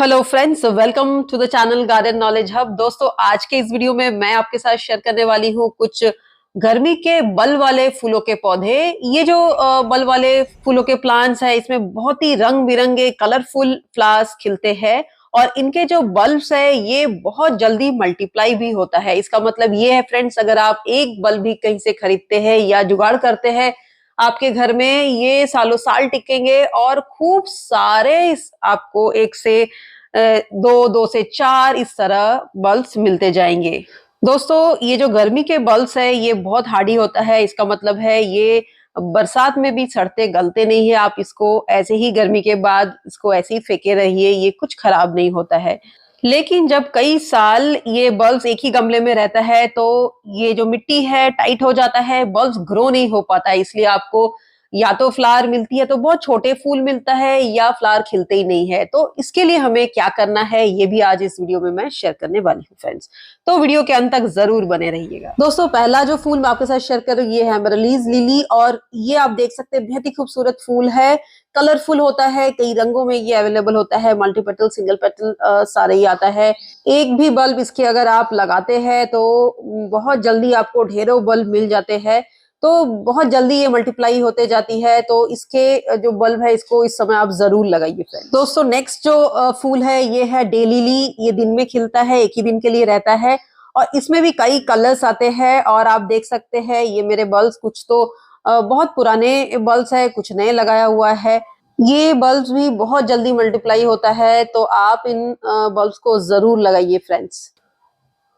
Hello friends, welcome to the channel garden knowledge hub. दोस्तों, आज के इस वीडियो में मैं आपके साथ शेयर करने वाली हूँ कुछ गर्मी के बल वाले फूलों के पौधे। ये जो बल वाले फूलों के प्लांट्स है, इसमें बहुत ही रंग बिरंगे कलरफुल फ्लावर्स खिलते हैं और इनके जो बल्ब्स है ये बहुत जल्दी मल्टीप्लाई भी होता है। इसका मतलब ये है फ्रेंड्स, अगर आप एक बल्ब भी कहीं से खरीदते हैं या जुगाड़ करते हैं आपके घर में, ये सालों साल टिकेंगे और खूब सारे आपको एक से दो, दो से चार इस तरह बल्ब्स मिलते जाएंगे। दोस्तों, ये जो गर्मी के बल्ब्स है ये बहुत हार्डी होता है। इसका मतलब है ये बरसात में भी सड़ते गलते नहीं है। आप इसको ऐसे ही गर्मी के बाद इसको ऐसे ही फेंके रहिए, ये कुछ खराब नहीं होता है। लेकिन जब कई साल ये बल्ब्स एक ही गमले में रहता है तो ये जो मिट्टी है टाइट हो जाता है, बल्ब्स ग्रो नहीं हो पाता है। इसलिए आपको या तो फ्लावर मिलती है तो बहुत छोटे फूल मिलता है या फ्लावर खिलते ही नहीं है। तो इसके लिए हमें क्या करना है ये भी आज इस वीडियो में मैं शेयर करने वाली हूँ फ्रेंड्स। तो वीडियो के अंत तक जरूर बने रहिएगा। दोस्तों, पहला जो फूल मैं आपके साथ शेयर कर रही हूँ ये है एमरल्ड लिली, और ये आप देख सकते हैं बेहद ही खूबसूरत फूल है। कलरफुल होता है, कई रंगों में ये अवेलेबल होता है, मल्टीपेटल, सिंगल पेटल सारे ही आता है। एक भी बल्ब इसके अगर आप लगाते हैं तो बहुत जल्दी आपको ढेरों बल्ब मिल जाते हैं। तो बहुत जल्दी ये मल्टीप्लाई होते जाती है। तो इसके जो बल्ब है इसको इस समय आप जरूर लगाइए फ्रेंड। दोस्तों, नेक्स्ट जो फूल है ये है डे लिली। ये दिन में खिलता है, एक ही दिन के लिए रहता है और इसमें भी कई कलर्स आते हैं। और आप देख सकते हैं ये मेरे बल्ब कुछ तो बहुत पुराने बल्ब है, कुछ नए लगाया हुआ है। ये बल्ब भी बहुत जल्दी मल्टीप्लाई होता है, तो आप इन बल्ब को जरूर लगाइए फ्रेंड्स।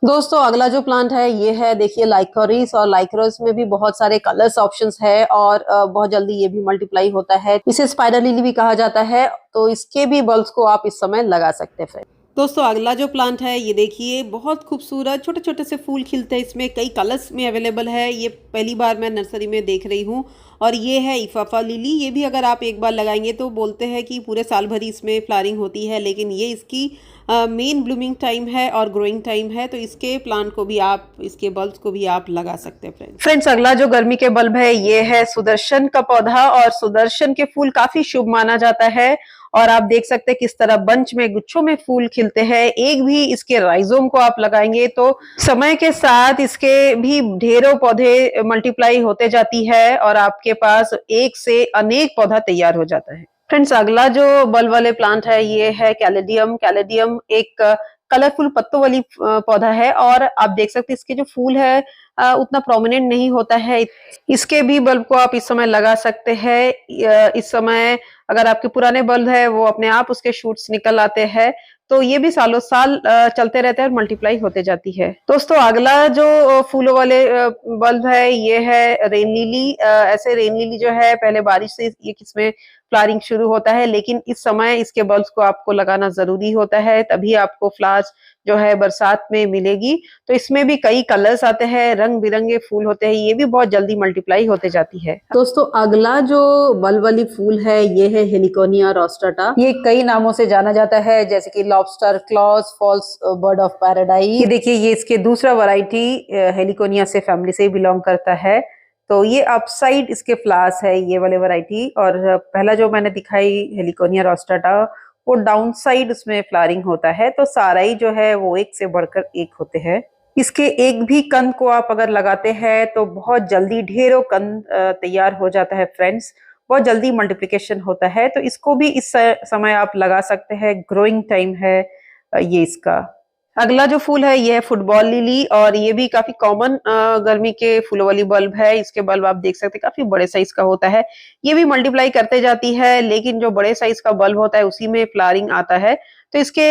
दोस्तों, अगला जो प्लांट है ये है, देखिए, लाइकोरिस। और लाइकोरिस में भी बहुत सारे कलर्स ऑप्शंस है और बहुत जल्दी ये भी मल्टीप्लाई होता है। इसे स्पाइडर लिली भी कहा जाता है, तो इसके भी बल्ब्स को आप इस समय लगा सकते हैं फ्रेंड। दोस्तों, अगला जो प्लांट है ये देखिए, बहुत खूबसूरत छोटे छोटे से फूल खिलते हैं। इसमें कई कलर्स में अवेलेबल है। ये पहली बार मैं नर्सरी में देख रही हूँ और ये है इफाफा लिली। ये भी अगर आप एक बार लगाएंगे तो बोलते हैं कि पूरे साल भर इसमें फ्लावरिंग होती है, लेकिन ये इसकी मेन ब्लूमिंग टाइम है और ग्रोइंग टाइम है। तो इसके प्लांट को भी आप, इसके बल्ब को भी आप लगा सकते हैं फ्रेंड्स। अगला जो गर्मी के बल्ब है ये है सुदर्शन का पौधा, और सुदर्शन के फूल काफी शुभ माना जाता है। और आप देख सकते हैं किस तरह बंच में, गुच्छों में फूल खिलते हैं। एक भी इसके राइजोम को आप लगाएंगे तो समय के साथ इसके भी ढेरों पौधे मल्टीप्लाई होते जाती है और आपके पास एक से अनेक पौधा तैयार हो जाता है फ्रेंड्स। अगला जो बल्ब वाले प्लांट है ये है कैलेडियम। कैलेडियम एक कलरफुल पत्तों वाली पौधा है और आप देख सकते हैं इसके जो फूल है उतना प्रोमिनेंट नहीं होता है। इसके भी बल्ब को आप इस समय लगा सकते हैं। इस समय अगर आपके पुराने बल्ब है वो अपने आप उसके शूट्स निकल आते हैं, तो ये भी सालों साल चलते रहते हैं और मल्टीप्लाई होते जाती है। दोस्तों, अगला जो फूलों वाले बल्ब है ये है रेन लिली। ऐसे रेन लिली जो है पहले बारिश से ये किसमें फ्लावरिंग शुरू होता है, लेकिन इस समय इसके बल्ब्स को आपको लगाना जरूरी होता है, तभी आपको फ्लावर्स जो है बरसात में मिलेगी। तो इसमें भी कई कलर्स आते हैं, रंग बिरंगे फूल होते हैं, ये भी बहुत जल्दी मल्टीप्लाई होते जाती है। दोस्तों, अगला जो बल्ब वाली फूल है ये है हेलिकोनिया रोस्ट्राटा। ये कई नामों से जाना जाता है, जैसे कि lobster, claws, false bird of paradise. ये देखिए, ये इसके दूसरा वैरायटी हेलिकोनिया से फैमिली से बिलोंग करता है। तो ये अपसाइड इसके फ्लावर्स है, ये वाले वैरायटी। और पहला जो मैंने दिखाई हेलिकोनिया रोस्ट्राटा, वो डाउन साइड उसमें फ्लावरिंग होता है। तो सारा ही जो है वो एक से बढ़कर एक होते हैं। इसके एक भी कंद को आप अगर लगाते हैं तो बहुत जल्दी ढेरों कंद तैयार हो जाता है फ्रेंड्स। बहुत जल्दी मल्टीप्लिकेशन होता है, तो इसको भी इस समय आप लगा सकते हैं। ग्रोइंग टाइम है ये इसका। अगला जो फूल है ये है फुटबॉल लिली, और ये भी काफी कॉमन गर्मी के फूलों वाली बल्ब है। इसके बल्ब आप देख सकते हैं काफी बड़े साइज का होता है। ये भी मल्टीप्लाई करते जाती है, लेकिन जो बड़े साइज का बल्ब होता है उसी में फ्लावरिंग आता है। तो इसके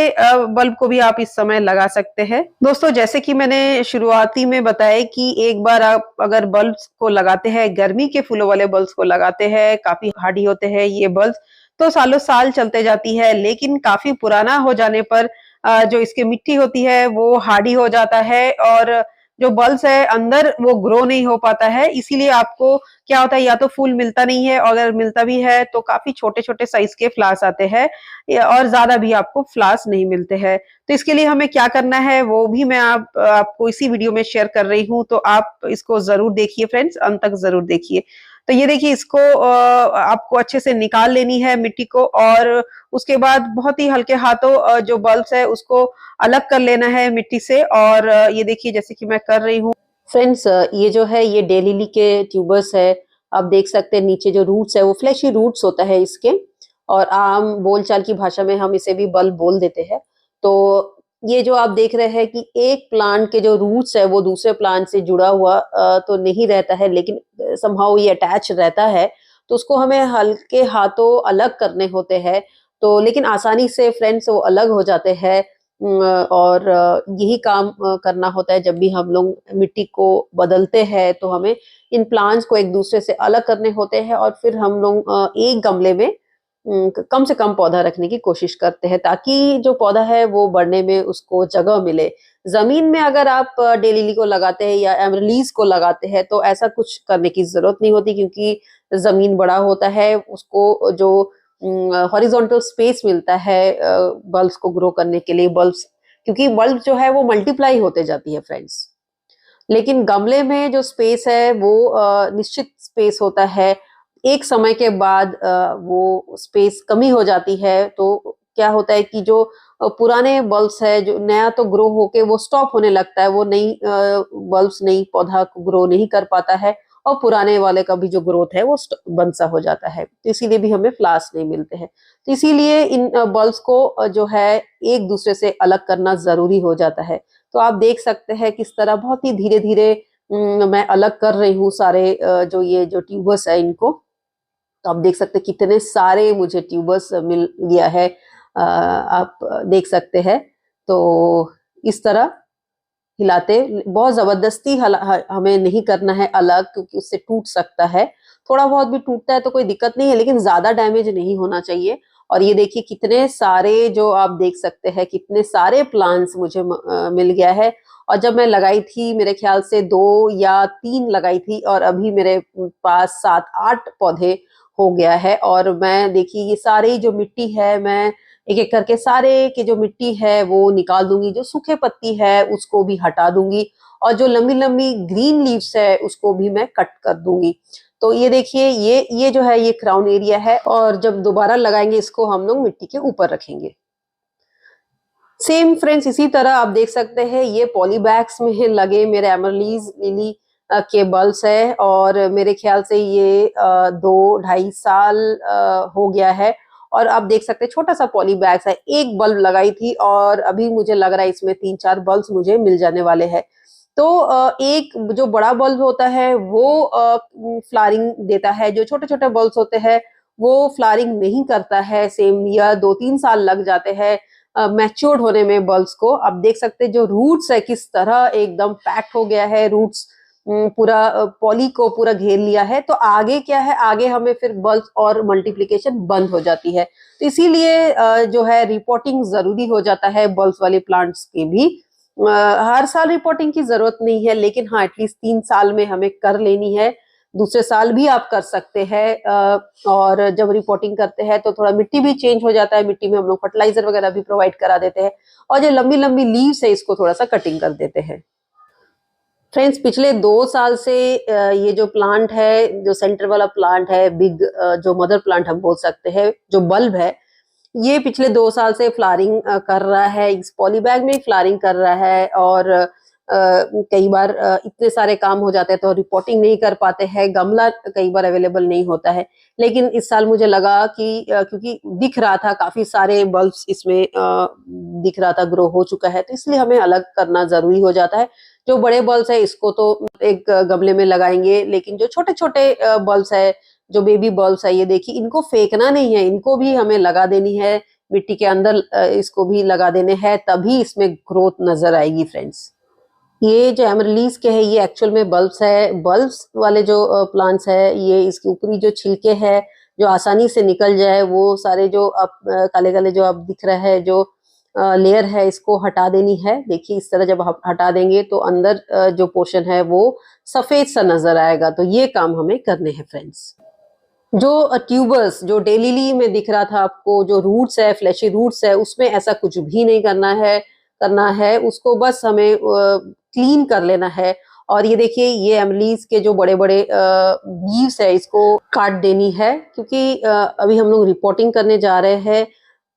बल्ब को भी आप इस समय लगा सकते हैं। दोस्तों, जैसे कि मैंने शुरुआती में बताया कि एक बार आप अगर बल्ब को लगाते हैं, गर्मी के फूलों वाले बल्ब को लगाते हैं, काफी हार्डी होते हैं ये बल्ब, तो सालों साल चलते जाती है। लेकिन काफी पुराना हो जाने पर जो इसकी मिट्टी होती है वो हार्डी हो जाता है और जो बल्ब्स है अंदर वो ग्रो नहीं हो पाता है। इसीलिए आपको क्या होता है, या तो फूल मिलता नहीं है, और अगर मिलता भी है तो काफी छोटे छोटे साइज के फ्लावर्स आते हैं और ज्यादा भी आपको फ्लावर्स नहीं मिलते हैं। तो इसके लिए हमें क्या करना है वो भी मैं आपको इसी वीडियो में शेयर कर रही हूँ, तो आप इसको जरूर देखिए फ्रेंड्स, अंत तक जरूर देखिए। तो ये देखिए इसको आपको अच्छे से निकाल लेनी है मिट्टी को, और उसके बाद बहुत ही हल्के हाथों जो बल्ब्स है उसको अलग कर लेना है मिट्टी से। और ये देखिए जैसे कि मैं कर रही हूँ। फ्रेंड्स, ये जो है ये डे लिली के ट्यूबर्स है। आप देख सकते हैं नीचे जो रूट्स है वो फ्लैशी रूट्स होता है इसके, और आम बोलचाल की भाषा में हम इसे भी बल्ब बोल देते हैं। तो ये जो आप देख रहे हैं कि एक प्लांट के जो रूट्स है वो दूसरे प्लांट से जुड़ा हुआ तो नहीं रहता है, लेकिन समहाउ ये अटैच रहता है, तो उसको हमें हल्के हाथों अलग करने होते हैं। तो लेकिन आसानी से फ्रेंड्स वो अलग हो जाते हैं। और यही काम करना होता है जब भी हम लोग मिट्टी को बदलते हैं, तो हमें इन प्लांट्स को एक दूसरे से अलग करने होते हैं, और फिर हम लोग एक गमले में कम से कम पौधा रखने की कोशिश करते हैं, ताकि जो पौधा है वो बढ़ने में उसको जगह मिले। जमीन में अगर आप डे लिली को लगाते हैं या एमरलीज को लगाते हैं तो ऐसा कुछ करने की जरूरत नहीं होती, क्योंकि जमीन बड़ा होता है, उसको जो हॉरिजॉन्टल स्पेस मिलता है बल्ब्स को ग्रो करने के लिए। बल्ब्स, क्योंकि बल्ब जो है वो मल्टीप्लाई होते जाती है फ्रेंड्स, लेकिन गमले में जो स्पेस है वो निश्चित स्पेस होता है। एक समय के बाद वो स्पेस कमी हो जाती है, तो क्या होता है कि जो पुराने बल्ब्स है, जो नया तो ग्रो होके वो स्टॉप होने लगता है, वो नई बल्ब्स नई पौधा को ग्रो नहीं कर पाता है, और पुराने वाले का भी जो ग्रोथ है वो बंद सा हो जाता है, तो इसीलिए भी हमें फ्लावर्स नहीं मिलते हैं। तो इसीलिए इन बल्ब्स को जो है एक दूसरे से अलग करना जरूरी हो जाता है। तो आप देख सकते हैं किस तरह बहुत ही धीरे धीरे मैं अलग कर रही हूँ सारे जो ये जो ट्यूबर्स है इनको। तो आप देख सकते हैं कितने सारे मुझे ट्यूबर्स मिल गया है, आप देख सकते हैं। तो इस तरह हिलाते, बहुत जबरदस्ती हमें नहीं करना है अलग, क्योंकि उससे टूट सकता है। थोड़ा बहुत भी टूटता है तो कोई दिक्कत नहीं है, लेकिन ज्यादा डैमेज नहीं होना चाहिए। और ये देखिए कितने सारे, जो आप देख सकते हैं कितने सारे प्लांट्स मुझे मिल गया है। और जब मैं लगाई थी मेरे ख्याल से 2 या 3 लगाई थी, और अभी मेरे पास 7-8 पौधे हो गया है। और मैं देखिए ये सारी जो मिट्टी है, मैं एक एक करके सारे की जो मिट्टी है वो निकाल दूंगी, जो सूखे पत्ती है उसको भी हटा दूंगी, और जो लंबी लंबी ग्रीन लीव्स है उसको भी मैं कट कर दूंगी। तो ये देखिए ये जो है ये क्राउन एरिया है, और जब दोबारा लगाएंगे इसको हम लोग मिट्टी के ऊपर रखेंगे। सेम फ्रेंड्स इसी तरह आप देख सकते हैं ये पॉली बैग्स में लगे मेरे एमरलीज लिली के बल्ब्स है, और मेरे ख्याल से ये 2-2.5 साल हो गया है। और आप देख सकते हैं छोटा सा पॉली बैग्स है, एक बल्ब लगाई थी और अभी मुझे लग रहा है इसमें 3-4 बल्ब्स मुझे मिल जाने वाले हैं। तो एक जो बड़ा बल्ब होता है वो फ्लावरिंग देता है, जो छोटे छोटे बल्ब्स होते हैं वो फ्लावरिंग नहीं करता है, सेम या 2-3 साल लग जाते हैं मैच्योर्ड होने में बल्ब्स को। आप देख सकते हैं जो रूट्स है किस तरह एकदम पैक्ड हो गया है, रूट्स पूरा पॉली को पूरा घेर लिया है। तो आगे क्या है, आगे हमें फिर बल्ब और मल्टीप्लिकेशन बंद हो जाती है। तो इसीलिए जो है रिपोर्टिंग जरूरी हो जाता है बल्ब वाले प्लांट्स के भी। हर साल रिपोर्टिंग की जरूरत नहीं है, लेकिन हाँ एटलीस्ट 3 साल में हमें कर लेनी है। दूसरे साल भी आप कर सकते हैं। और जब रिपोर्टिंग करते हैं तो थोड़ा मिट्टी भी चेंज हो जाता है, मिट्टी में हम लोग फर्टिलाइजर वगैरह भी प्रोवाइड करा देते हैं, और जो लंबी लंबी लीव्स है इसको थोड़ा सा कटिंग कर देते हैं। फ्रेंड्स पिछले 2 साल से ये जो प्लांट है, जो सेंटर वाला प्लांट है, बिग जो मदर प्लांट हम बोल सकते हैं, जो बल्ब है, ये पिछले 2 साल से फ्लावरिंग कर रहा है, इस पॉली बैग में फ्लावरिंग कर रहा है। और कई बार इतने सारे काम हो जाते हैं तो रिपोर्टिंग नहीं कर पाते हैं, गमला कई बार अवेलेबल नहीं होता है। लेकिन इस साल मुझे लगा कि क्योंकि दिख रहा था काफी सारे बल्ब्स इसमें दिख रहा था ग्रो हो चुका है, तो इसलिए हमें अलग करना जरूरी हो जाता है। जो बड़े बल्ब्स है इसको तो एक गमले में लगाएंगे, लेकिन जो छोटे छोटे बल्ब्स है, जो बेबी बल्ब्स है, ये देखिए इनको फेंकना नहीं है, इनको भी हमें लगा देनी है मिट्टी के अंदर, इसको भी लगा देने हैं, तभी इसमें ग्रोथ नजर आएगी फ्रेंड्स। ये जो एमरलीज के है ये एक्चुअल में बल्ब्स है। बल्ब्स वाले जो प्लांट्स है, ये इसके ऊपरी जो छिलके है जो आसानी से निकल जाए, वो सारे जो आप काले काले जो आप दिख रहा है जो लेयर है, इसको हटा देनी है। देखिए इस तरह जब हटा देंगे तो अंदर जो पोर्शन है वो सफेद सा नजर आएगा। तो ये काम हमें करने हैं फ्रेंड्स। जो ट्यूबर्स जो डे लिली में दिख रहा था आपको, जो रूट्स है, फ्लैशी रूट्स है, उसमें ऐसा कुछ भी नहीं करना है। उसको बस हमें क्लीन कर लेना है। और ये देखिए ये एमलीज के जो बड़े बड़े लीव्स है इसको काट देनी है, क्योंकि अभी हम लोग रिपोर्टिंग करने जा रहे हैं,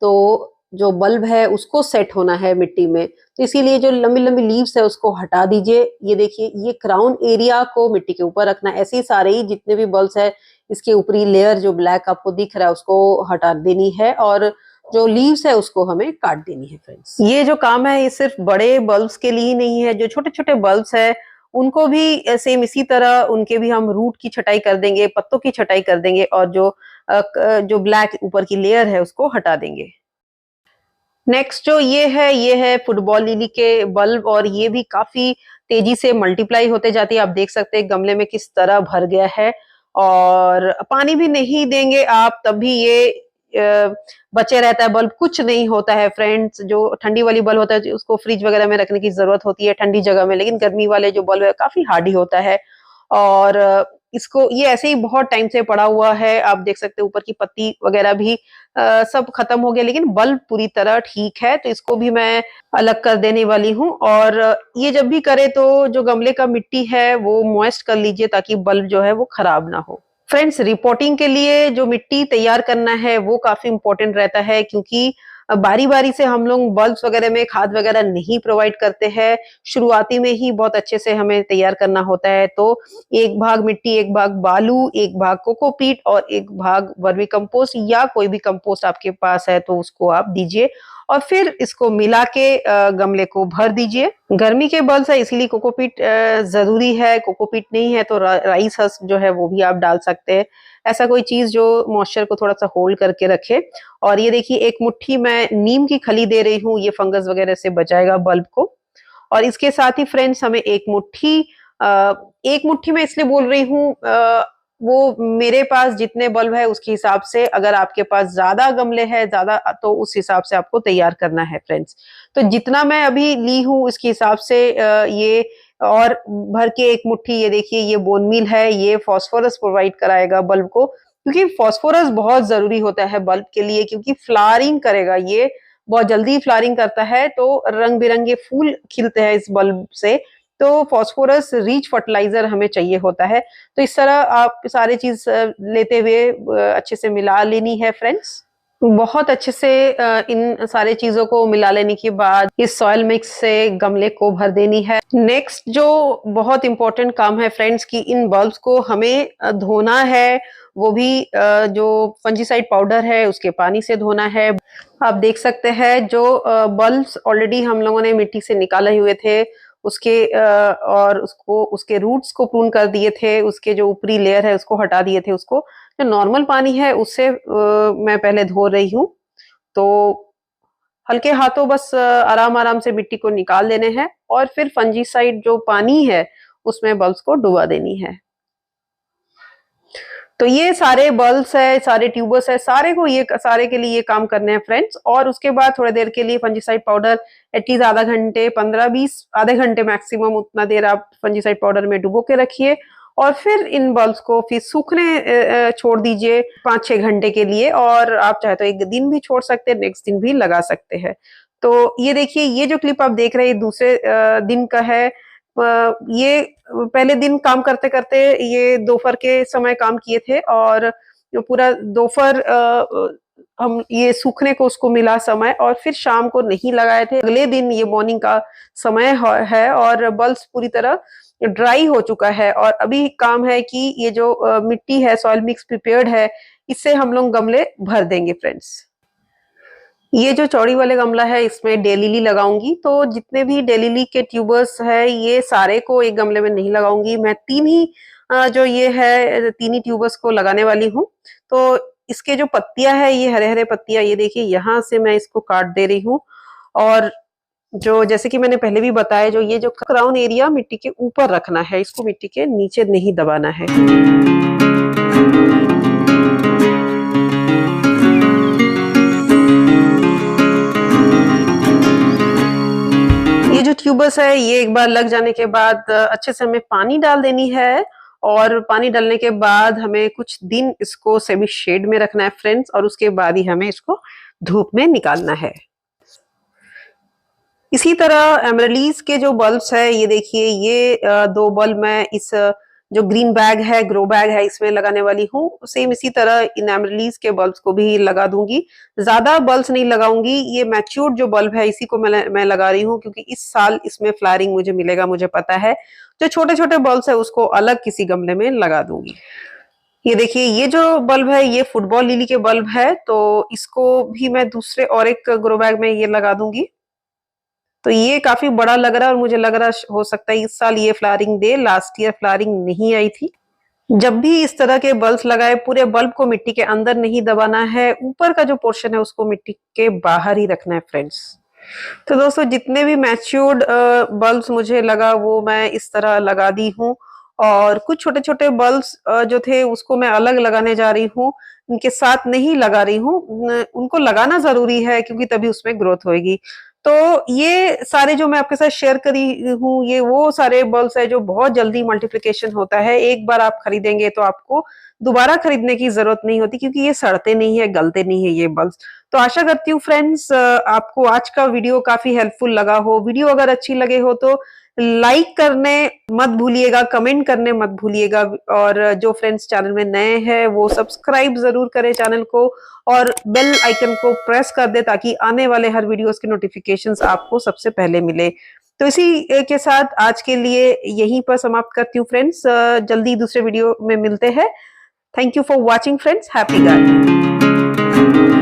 तो जो बल्ब है उसको सेट होना है मिट्टी में, तो इसीलिए जो लंबी लंबी लीव्स है उसको हटा दीजिए। ये देखिए ये क्राउन एरिया को मिट्टी के ऊपर रखना है। ऐसे ही सारे ही जितने भी बल्ब्स है इसके ऊपरी लेयर जो ब्लैक आपको दिख रहा है उसको हटा देनी है, और जो लीव्स है उसको हमें काट देनी है फ्रेंड्स। ये जो काम है ये सिर्फ बड़े बल्ब्स के लिए ही नहीं है, जो छोटे छोटे बल्ब्स है उनको भी सेम इसी तरह उनके भी हम रूट की छटाई कर देंगे, पत्तों की छटाई कर देंगे, और जो ब्लैक ऊपर की लेयर है उसको हटा देंगे। नेक्स्ट जो ये है फुटबॉल लिली के बल्ब, और ये भी काफी तेजी से मल्टीप्लाई होते जाती है। आप देख सकते हैं गमले में किस तरह भर गया है, और पानी भी नहीं देंगे आप तब भी ये बचे रहता है बल्ब, कुछ नहीं होता है फ्रेंड्स। जो ठंडी वाली बल्ब होता है उसको फ्रिज वगैरह में रखने की जरूरत होती है ठंडी जगह में, लेकिन गर्मी वाले जो बल्ब है काफी हार्डी होता है, और इसको ये ऐसे ही बहुत टाइम से पड़ा हुआ है। आप देख सकते हैं ऊपर की पत्ती वगैरह भी सब खत्म हो गया, लेकिन बल्ब पूरी तरह ठीक है, तो इसको भी मैं अलग कर देने वाली हूँ। और ये जब भी करे तो जो गमले का मिट्टी है वो मॉइस्ट कर लीजिए ताकि बल्ब जो है वो खराब ना हो। फ्रेंड्स रिपोर्टिंग के लिए जो मिट्टी तैयार करना है वो काफी इंपॉर्टेंट रहता है, क्योंकि बारी-बारी से हम लोग बल्ब्स वगैरह में खाद वगैरह नहीं प्रोवाइड करते हैं। शुरुआती में ही बहुत अच्छे से हमें तैयार करना होता है, तो एक भाग मिट्टी, एक भाग बालू, एक भाग कोकोपीट और एक भाग वर्मी कंपोस्ट या कोई भी कंपोस्ट आपके पास है तो उसको आप दीजिए, और फिर इसको मिला के गमले को भर दीजिए। गर्मी के बल्ब्स है इसीलिए कोकोपीट जरूरी है, कोकोपीट नहीं है तो राइस हस्क जो है वो भी आप डाल सकते हैं। ऐसा कोई चीज जो मॉइस्चर को थोड़ा सा होल्ड करके रखे। और ये देखिए एक मुट्ठी मैं नीम की खली दे रही हूँ, ये फंगस वगैरह से बचाएगा बल्ब को। और इसके साथ ही फ्रेंड्स हमें एक मुट्ठी मैं इसलिए बोल रही हूँ, वो मेरे पास जितने बल्ब है उसके हिसाब से, अगर आपके पास ज्यादा गमले हैं ज्यादा तो उस हिसाब से आपको तैयार करना है फ्रेंड्स। तो जितना मैं अभी ली हूँ उसके हिसाब से ये और भर के एक मुट्ठी, ये देखिए ये बोन मील है, ये फास्फोरस प्रोवाइड कराएगा बल्ब को, क्योंकि फास्फोरस बहुत जरूरी होता है बल्ब के लिए, क्योंकि फ्लावरिंग करेगा, ये बहुत जल्दी फ्लावरिंग करता है, तो रंग बिरंगे फूल खिलते हैं इस बल्ब से, तो फास्फोरस रिच फर्टिलाइजर हमें चाहिए होता है। तो इस तरह आप सारे चीज लेते हुए अच्छे से मिला लेनी है फ्रेंड्स। बहुत अच्छे से इन सारे चीजों को मिला लेने के बाद इस सॉइल मिक्स से गमले को भर देनी है। नेक्स्ट जो बहुत इंपॉर्टेंट काम है फ्रेंड्स कि इन बल्ब्स को हमें धोना है, वो भी जो फंजीसाइड पाउडर है उसके पानी से धोना है। आप देख सकते हैं जो बल्ब्स ऑलरेडी हम लोगों ने मिट्टी से निकाले हुए थे उसके और उसको उसके रूट्स को प्रून कर दिए थे, उसके जो ऊपरी लेयर है उसको हटा दिए थे, उसको जो नॉर्मल पानी है उससे मैं पहले धो रही हूँ। तो हल्के हाथों बस आराम आराम से मिट्टी को निकाल देने हैं, और फिर फंजीसाइड जो पानी है उसमें बल्ब्स को डुबा देनी है। तो ये सारे बल्ब्स है, सारे ट्यूबर्स है, सारे के लिए ये काम करने हैं फ्रेंड्स। और उसके बाद थोड़ी देर के लिए फंजीसाइड पाउडर एटलीस्ट आधा घंटे 15-20 आधे घंटे मैक्सिमम उतना देर आप फंजीसाइड पाउडर में डुबो के रखिए, और फिर इन बल्ब्स को फिर सूखने छोड़ दीजिए 5-6 घंटे के लिए, और आप चाहे तो एक दिन भी छोड़ सकते हैं, नेक्स्ट दिन भी लगा सकते हैं। तो ये देखिए ये जो क्लिप आप देख रहे हैं दूसरे दिन का है। ये पहले दिन काम करते करते ये दोपहर के समय काम किए थे, और जो पूरा दोपहर हम ये सूखने को उसको मिला समय, और फिर शाम को नहीं लगाए थे। अगले दिन ये मॉर्निंग का समय है और बल्ब्स पूरी तरह ड्राई हो चुका है, और अभी काम है कि ये जो मिट्टी है सॉइल मिक्स प्रिपेयर्ड है, इससे हम लोग गमले भर देंगे फ्रेंड्स। ये जो चौड़ी वाले गमला है इसमें डेलिली लगाऊंगी, तो जितने भी डेलिली के ट्यूबर्स है ये सारे को एक गमले में नहीं लगाऊंगी, मैं तीन ही जो ये है तीन ही ट्यूबर्स को लगाने वाली हूँ। तो इसके जो पत्तियां है ये हरे हरे पत्तियां, ये देखिए यहाँ से मैं इसको काट दे रही हूँ, और जो जैसे कि मैंने पहले भी बताया जो ये जो क्राउन एरिया मिट्टी के ऊपर रखना है, इसको मिट्टी के नीचे नहीं दबाना है। ये जो ट्यूबर्स है ये एक बार लग जाने के बाद अच्छे से हमें पानी डाल देनी है, और पानी डालने के बाद हमें कुछ दिन इसको सेमी शेड में रखना है फ्रेंड्स, और उसके बाद ही हमें इसको धूप में निकालना है। इसी तरह एमरलीज के जो बल्ब्स है, ये देखिए, ये 2 बल्ब मैं इस जो ग्रीन बैग है, ग्रो बैग है, इसमें लगाने वाली हूँ। सेम इसी तरह इन एमरलीज के बल्ब्स को भी लगा दूंगी। ज्यादा बल्ब्स नहीं लगाऊंगी, ये मैच्योर्ड जो बल्ब है इसी को मैं लगा रही हूँ, क्योंकि इस साल इसमें फ्लावरिंग मुझे मिलेगा, मुझे पता है। जो छोटे छोटे बल्ब्स है उसको अलग किसी गमले में लगा दूंगी। ये देखिए, ये जो बल्ब है ये फुटबॉल लिली के बल्ब है, तो इसको भी मैं दूसरे और एक ग्रो बैग में ये लगा दूंगी। तो ये काफी बड़ा लग रहा है और मुझे लग रहा है हो सकता है इस साल ये फ्लावरिंग दे, लास्ट ईयर फ्लावरिंग नहीं आई थी। जब भी इस तरह के बल्ब लगाए, पूरे बल्ब को मिट्टी के अंदर नहीं दबाना है, ऊपर का जो पोर्शन है उसको मिट्टी के बाहर ही रखना है फ्रेंड्स। तो दोस्तों, जितने भी मैच्योर्ड बल्ब्स मुझे लगा वो मैं इस तरह लगा दी हूँ, और कुछ छोटे छोटे बल्ब्स जो थे उसको मैं अलग लगाने जा रही हूँ, उनके साथ नहीं लगा रही हूँ। उनको लगाना जरूरी है क्योंकि तभी उसमें ग्रोथ होगी। तो ये सारे जो मैं आपके साथ शेयर करी हूँ, ये वो सारे बल्ब्स है जो बहुत जल्दी मल्टीप्लिकेशन होता है। एक बार आप खरीदेंगे तो आपको दोबारा खरीदने की जरूरत नहीं होती, क्योंकि ये सड़ते नहीं है, गलते नहीं है ये बल्ब्स। तो आशा करती हूँ फ्रेंड्स, आपको आज का वीडियो काफी हेल्पफुल लगा हो। वीडियो अगर अच्छी लगे हो तो लाइक करने मत भूलिएगा, कमेंट करने मत भूलिएगा, और जो फ्रेंड्स चैनल में नए हैं वो सब्सक्राइब जरूर करें चैनल को, और बेल आइकन को प्रेस कर दे ताकि आने वाले हर वीडियोस के नोटिफिकेशंस आपको सबसे पहले मिले। तो इसी के साथ आज के लिए यहीं पर समाप्त करती हूँ फ्रेंड्स। जल्दी दूसरे वीडियो में मिलते हैं। Thank you for watching friends. Happy gardening.